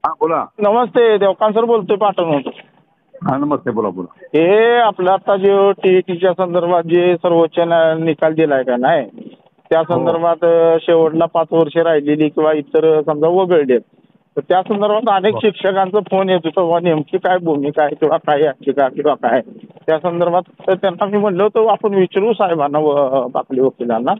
हा बोला. नमस्ते, देवकांत सर बोलतोय पाटण. हा नमस्ते, बोला बोला. हे आपलं आता जे टीईटीच्या संदर्भात जे सर्वोच्च न्यायालयाने निकाल दिलाय का नाही, त्या संदर्भात शेवटला 5 वर्ष राहिलेली किंवा इतर समजा वगळले, तर त्या संदर्भात अनेक शिक्षकांचा फोन येत होता, नेमकी काय भूमिका आहे किंवा काय याचिका किंवा काय त्या संदर्भात. तर त्यांना मी म्हणलं होतं आपण विचारू साहेबांना, आपले वकिलांना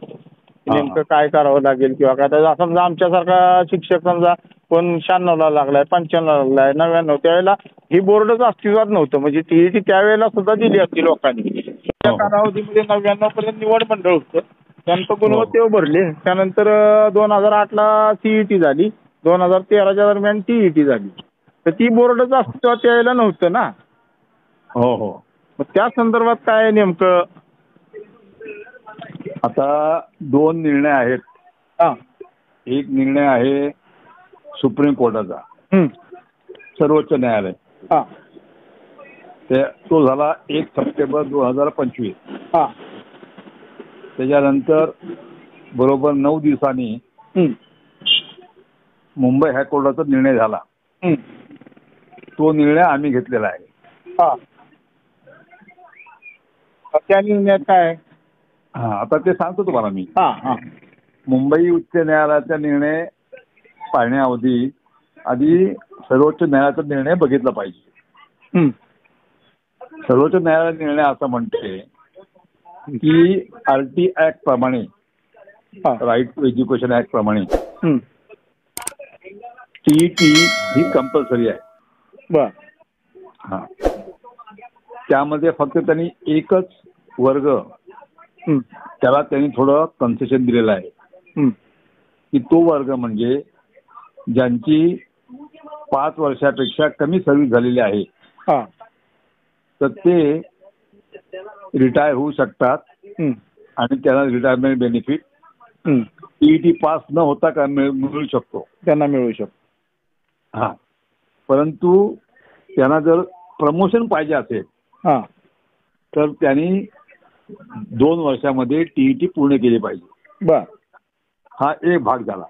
नेमकं काय करावं लागेल किंवा काय. तर समजा आमच्यासारखा शिक्षक समजा कोण 96ला लागलाय, 95ला लागलाय, 99, त्यावेळेला ही बोर्डच अस्तित्वात नव्हतं. म्हणजे टीईटी त्यावेळेला सुद्धा दिली असती लोकांनी. त्या कालावधीमध्ये 99 पर्यंत निवड मंडळ होतं, त्यांचं गुणवत्तेवर भरले. त्यानंतर 2008ला सीईटी झाली, 2013च्या दरम्यान टीईटी झाली. तर ती बोर्डच अस्तित्वात त्यावेळेला नव्हतं ना. हो हो. मग त्या संदर्भात काय नेमकं. आता 2 निर्णय आहेत. हा. एक निर्णय आहे सुप्रीम कोर्टाचा, सर्वोच्च न्यायालय. हा. तो झाला 1 सप्टेंबर 2025. हा. त्याच्यानंतर बरोबर 9 दिवसांनी मुंबई हायकोर्टाचा निर्णय झाला. तो निर्णय आम्ही घेतलेला आहे. हा. त्या निर्णयात काय. हा, आता ते सांगतो तुम्हाला मी. हा. हा. मुंबई उच्च न्यायालयाचा निर्णय पाहण्याआधी आधी सर्वोच्च न्यायालयाचा निर्णय बघितला पाहिजे. सर्वोच्च न्यायालयाचा निर्णय असं म्हणते की आरटी ऍक्ट प्रमाणे, राईट टू एज्युकेशन ऍक्ट प्रमाणे टीईटी ही कंपल्सरी आहे. बर. हा. त्यामध्ये फक्त त्यांनी एकच वर्ग त्याला त्यांनी थोडं कन्सेशन दिलेलं आहे की तो वर्ग म्हणजे ज्यांची 5 वर्षापेक्षा कमी सर्व्हिस झालेली आहे, तर ते रिटायर होऊ शकतात आणि त्यांना रिटायरमेंट बेनिफिट टीईटी पास न होता का मिळू शकतो, त्यांना मिळू शकतो. हा. परंतु त्यांना जर प्रमोशन पाहिजे असेल तर त्यांनी 2 वर्षामध्ये टीईटी पूर्ण केली पाहिजे. बर. हा एक भाग झाला.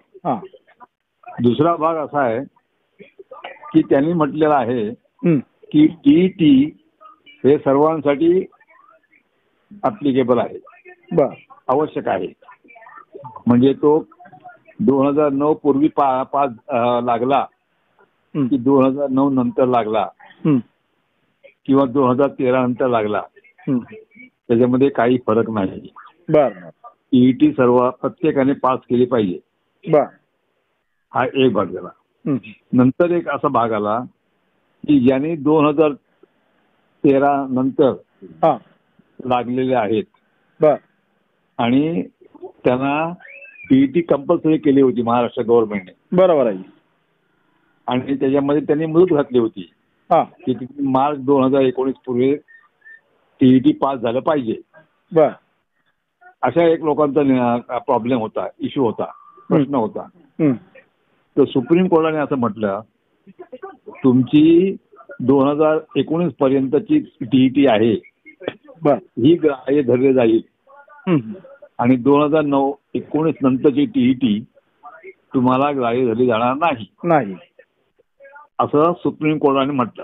2रा भाग असा आहे की त्यांनी म्हटलेला आहे की टीईटी हे सर्वांसाठी ऍप्लिकेबल आहे, आवश्यक आहे. म्हणजे तो 2009 पूर्वी लागला की 2009 नंतर लागला किंवा 2013 नंतर लागला, त्याच्यामध्ये काही फरक नाही. टीईटी प्रत्येकाने पास केली पाहिजे. हा एक भाग झाला. नंतर एक असा भाग आला की ज्यांनी 2013 नंतर लागलेले आहेत आणि त्यांना टीईटी कंपल्सरी केली होती महाराष्ट्र गव्हर्नमेंटने. बरोबर आहे. आणि त्याच्यामध्ये त्यांनी मुदत घातली होती की मार्च 2019 पूर्वी टीईटी पास झालं पाहिजे. अशा एक लोकांचा प्रॉब्लेम होता, इश्यू होता, प्रश्न होता. तर सुप्रीम कोर्टाने असं म्हटलं तुमची 2019 पर्यंतची टीईटी आहे ही ग्राह्य धरली जाईल आणि 2019 नंतरची टीईटी तुम्हाला ग्राह्य धरली जाणार नाही, असं सुप्रीम कोर्टाने म्हटलं.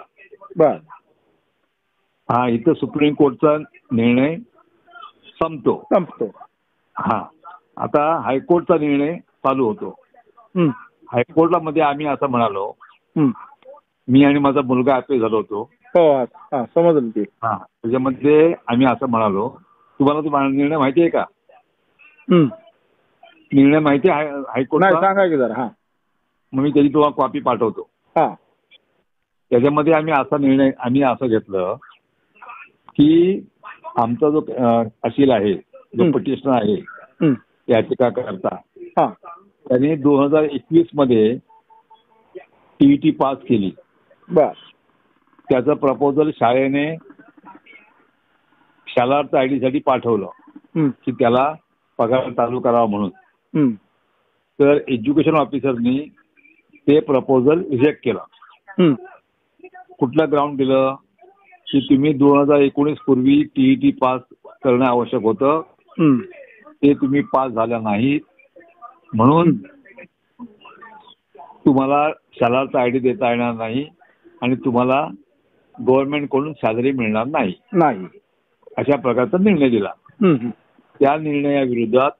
हा, इथं सुप्रीम कोर्टचा निर्णय संपतो. हा. आता हायकोर्टचा निर्णय चालू होतो. हायकोर्टला मध्ये आम्ही असं म्हणालो, मी आणि माझा मुलगा अपील झालो होतो. समजलं ते. हा, त्याच्यामध्ये आम्ही असं म्हणालो, तुम्हाला तो निर्णय माहिती आहे का? निर्णय माहिती आहे हायकोर्टचा? सांगा की जरा. मग मी त्याची तुम्हाला कॉपी पाठवतो. त्याच्यामध्ये आम्ही असं घेतलं की आमचा जो अशील आहे, जो पिटिशनर आहे याचिकाकर्ता, त्याने 2021 मध्ये टीईटी पास केली. त्याचं प्रपोजल शाळेने शालार्थ आयडी साठी पाठवलं की त्याला पगार चालू करावा म्हणून. तर एज्युकेशन ऑफिसरनी ते प्रपोजल रिजेक्ट केलं. कुठलं ग्राउंड दिलं की तुम्ही 2019 पूर्वी टीईटी पास करणं आवश्यक होतं, ते तुम्ही पास झाला नाहीत म्हणून तुम्हाला शालाचा आयडी देता येणार नाही आणि तुम्हाला गव्हर्नमेंटकडून सॅलरी मिळणार नाही अशा प्रकारचा निर्णय दिला. त्या निर्णयाविरोधात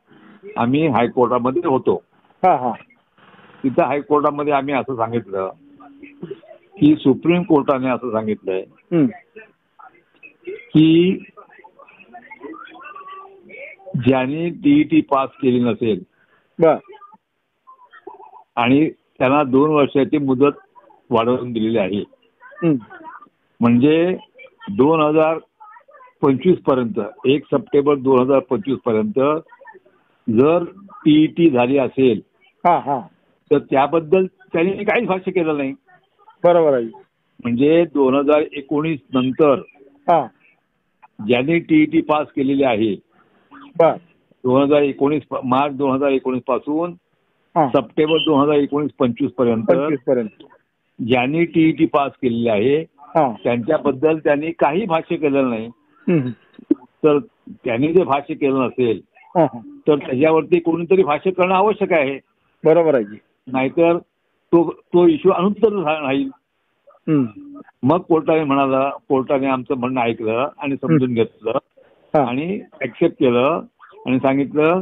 आम्ही हायकोर्टामध्ये होतो. तिथं हायकोर्टामध्ये आम्ही असं सांगितलं की सुप्रीम कोर्टाने असं सांगितलंय की ज्यांनी टीईटी पास केली नसेल आणि त्यांना 2 वर्षाची मुदत वाढवून दिलेली आहे, म्हणजे 2025 पर्यंत 1 सप्टेंबर 2025 पर्यंत जर टीईटी झाली असेल तर त्याबद्दल त्यांनी काहीच भाष्य केलं नाही. बरोबर आहे. म्हणजे 2019 नंतर ज्यांनी टीईटी पास केलेली आहे 2019 मार्च 2019 पासून सप्टेंबर 2019-25 पर्यंत ज्यांनी टीईटी पास केलेली आहे त्यांच्याबद्दल त्यांनी काही भाष्य केलेलं नाही. तर त्यांनी जर भाष्य केलं नसेल तर त्याच्यावरती कोणीतरी भाष्य करणं आवश्यक आहे. बरोबर आहे. नाहीतर तो इश्यू अनुत्तर राहील. मग कोर्टाने आमचं म्हणणं ऐकलं आणि समजून घेतलं आणि ऍक्सेप्ट केलं आणि सांगितलं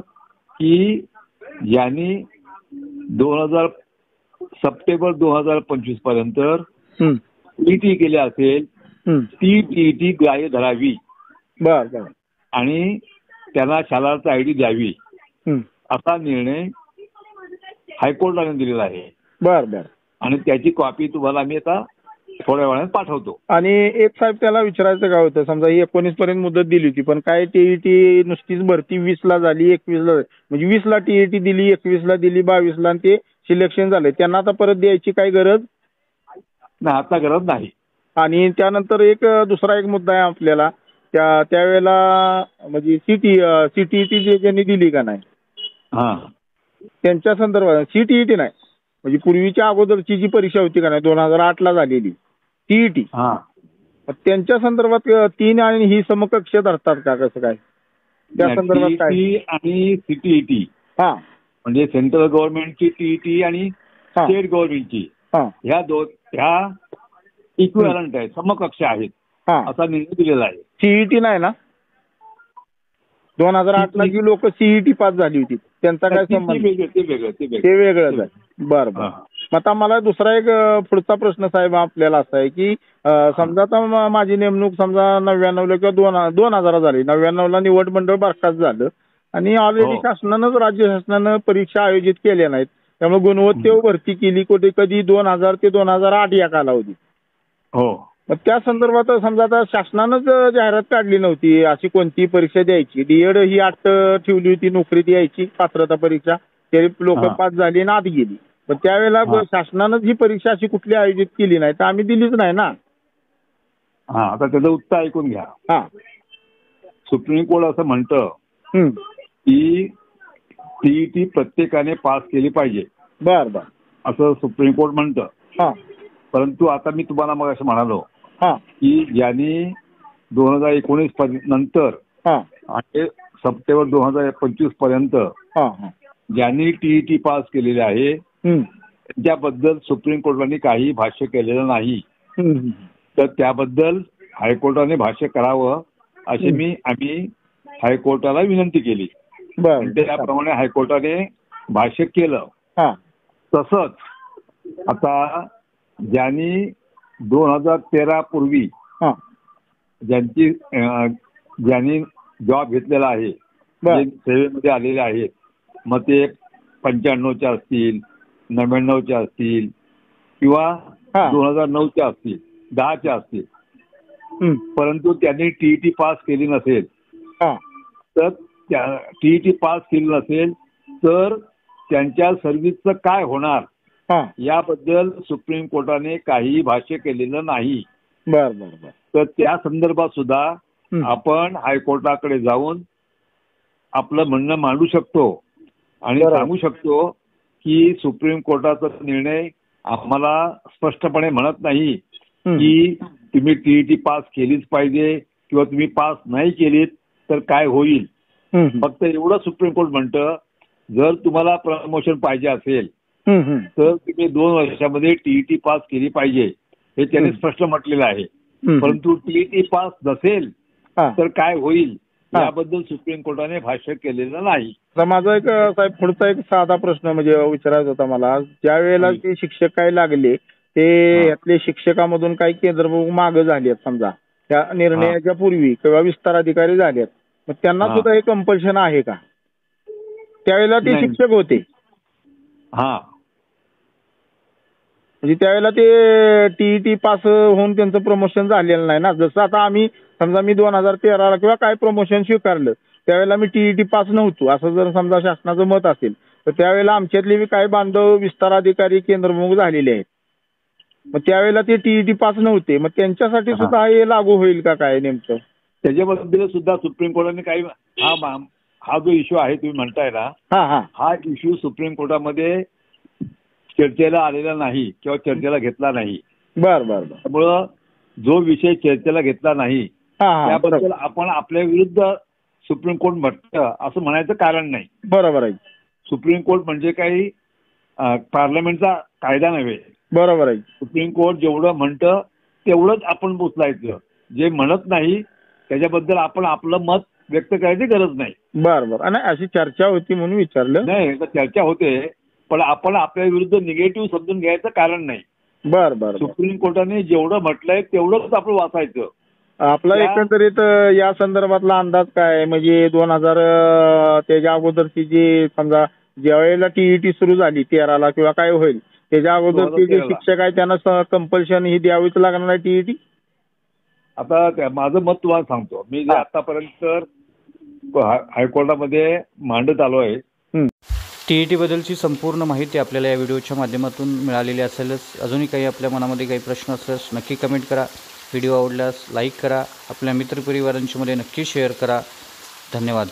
की ज्यांनी सप्टेंबर 2025 पर्यंत टीईटी केली असेल ती टीईटी ग्राह्य धरावी आणि त्यांना शालाचा आयडी द्यावी असा निर्णय हायकोर्टाने दिलेला आहे. आणि त्याची कॉपी तुम्हाला मी आता थोड्या वेळाने पाठवतो. आणि एक साहेब त्याला विचारायचं काय होतं, समजा ही 19 पर्यंत मुदत दिली होती पण काय टीईटी नुसतीच भरती 20 ला झाली, 21 ला, म्हणजे 20 ला टीईटी दिली, 21 ला दिली, 22 ला ते सिलेक्शन झाले, त्यांना आता परत द्यायची काय गरज नाही? आता गरज नाही. आणि त्यानंतर दुसरा एक मुद्दा आहे आपल्याला, त्यावेळेला म्हणजे सीटीईटी ज्यांनी दिली का नाही त्यांच्या संदर्भात, सीटीईटी नाही म्हणजे पूर्वीच्या अगोदरची जी परीक्षा होती का नाही 2008 ला झालेली टीईटी, त्यांच्या संदर्भात 3 आणि ही समकक्ष धरतात का, कसं काय त्या संदर्भात काय? आणि सीटीईटी म्हणजे सेंट्रल गव्हर्नमेंटची टीईटी आणि स्टेट गव्हर्नमेंटची ह्या इक्विव्हॅलंट आहेत, समकक्ष आहेत असा निर्णय दिलेला आहे. सीईटी नाही ना? 2008 ला जी लोक सीईटी पास झाली होती त्यांचा काय संबंध? ते वेगळंच आहे. बरं. आता मला दुसरा एक पुढचा प्रश्न साहेब आपल्याला असा आहे की समजा आता माझी नेमणूक समजा 99 किंवा 2000 झाली, 99 ला निवड मंडळ बरखास्त झालं आणि ऑलरेडी शासनानंच, राज्य शासनानं परीक्षा आयोजित केल्या नाहीत, त्यामुळे गुणवत्तेवर भरती केली कधी 2000 ते 2008 या कालावधीत. मग त्या संदर्भात समजा आता शासनानंच जाहिरात काढली नव्हती अशी कोणती परीक्षा द्यायची, डीएड ही 8 ठेवली होती, नोकरीत यायची पात्रता परीक्षा, तरी लोक पास झाली आणि आत गेली. पण त्यावेळेला शासनानंच ही परीक्षा अशी कुठली आयोजित केली नाही तर आम्ही दिलीच नाही ना. आता त्याचं उत्तर ऐकून घ्या. सुप्रीम कोर्ट असं म्हणतं की टीईटी प्रत्येकाने पास केली पाहिजे. असं सुप्रीम कोर्ट म्हणतं. परंतु आता मी तुम्हाला मग असं म्हणालो की ज्यांनी 2019 नंतर आणि सप्टेंबर 2025 पर्यंत ज्यांनी टीईटी पास केलेले आहे त्याबद्दल सुप्रीम कोर्टाने काही भाष्य केलेलं नाही. तर त्याबद्दल हायकोर्टाने भाष्य करावं अशी आम्ही हायकोर्टाला विनंती केली. त्याप्रमाणे हायकोर्टाने भाष्य केलं. तसंच आता ज्यांनी 2013 पूर्वी ज्यांनी जॉब घेतलेला आहे, सेवेमध्ये आलेले आहेत, मग ते 95च्या असतील, 99च्या असतील किंवा 2009च्या असतील, 10च्या असतील, परंतु त्यांनी टीईटी पास केली नसेल तर टीईटी पास केली नसेल तर त्यांच्या सर्व्हिसचं काय होणार याबद्दल सुप्रीम कोर्टाने काही भाष्य केलेलं नाही. तर त्या संदर्भात सुद्धा आपण हायकोर्टाकडे जाऊन आपलं म्हणणं मांडू शकतो आणि सांगू शकतो की सुप्रीम कोर्टाचा निर्णय आम्हाला स्पष्टपणे म्हणत नाही की तुम्ही टीईटी पास केलीच पाहिजे किंवा तुम्ही पास नाही केलीत तर काय होईल. फक्त एवढं सुप्रीम कोर्ट म्हणतं जर तुम्हाला प्रमोशन पाहिजे असेल तर तुम्ही 2 वर्षामध्ये टीईटी पास केली पाहिजे हे त्यांनी स्पष्ट म्हटलेलं आहे. परंतु टीईटी पास नसेल तर काय होईल याबद्दल सुप्रीम कोर्टाने भाष्य केलेलं नाही. तर माझा एक साहेब पुढचा एक साधा प्रश्न म्हणजे विचारायचा होता मला. ज्या वेळेला ते शिक्षक काय लागले ते यातले शिक्षकामधून काही केंद्रप्रमुख मागे झाले समजा त्या निर्णयाच्या पूर्वी किंवा विस्तार अधिकारी झालेत, मग त्यांना सुद्धा हे कंपल्शन आहे का? त्यावेळेला ते शिक्षक होते. म्हणजे त्यावेळेला ते टीईटी पास होऊन त्यांचं प्रमोशन झालेलं नाही ना. जसं आता आम्ही समजा मी 2013 किंवा काय प्रमोशन स्वीकारलं त्यावेळेला मी टीईटी पास नव्हतो असं जर समजा शासनाचं मत असेल तर त्यावेळेला आमच्यातले काही बांधव विस्तार अधिकारी केंद्रप्रमुख झालेले आहेत. मग त्यावेळेला ते टीईटी पास नव्हते, मग त्यांच्यासाठी सुद्धा हे लागू होईल का काय नेमकं? त्याच्याबद्दल सुद्धा सुप्रीम कोर्टाने काही हा जो इश्यू आहे तुम्ही म्हणताय ना हा इश्यू सुप्रीम कोर्टामध्ये चर्चेला आलेला नाही किंवा चर्चेला घेतला नाही. त्यामुळं जो विषय चर्चेला घेतला नाही त्याबद्दल आपण आपल्या विरुद्ध सुप्रीम कोर्ट म्हटलं असं म्हणायचं कारण नाही. बरोबर आहे. सुप्रीम कोर्ट म्हणजे काही पार्लमेंटचा कायदा नव्हे. बरोबर आहे. सुप्रीम कोर्ट जेवढं म्हणतं तेवढंच आपण उचलायचं, जे म्हणत नाही त्याच्याबद्दल आपण आपलं मत व्यक्त करायची गरज नाही. बरोबर. आणि अशी चर्चा होती म्हणून विचारलं. नाही चर्चा होते पण आपण आपल्या विरुद्ध निगेटिव्ह समजून घ्यायचं कारण नाही. बरं. सुप्रीम कोर्टाने जेवढं म्हटलंय तेवढंच आपण वाचायचं. आपला एकंदरीत या संदर्भातला अंदाज काय म्हणजे 2000 त्याच्या अगोदरची जी समजा ज्या वेळेला टीईटी सुरू झाली 13ला किंवा काय होईल त्याच्या अगोदरचे जे शिक्षक आहे त्यांना कंपल्शन ही द्यावीच लागणार आहे टीईटी? आता माझं मत तुम्हाला सांगतो. मी जे आतापर्यंत हायकोर्टामध्ये मांडत आलो आहे. टीईटी बद्दलची संपूर्ण माहिती आपल्याला या व्हिडिओच्या माध्यमातून मिळालेली असेलच. अजूनही काही आपल्या मनामध्ये काही प्रश्न असल्यास नक्की कमेंट करा. व्हिडिओ आवडल्यास लाईक करा. आपल्या मित्रपरिवारांच्या मध्ये नक्की शेअर करा. धन्यवाद.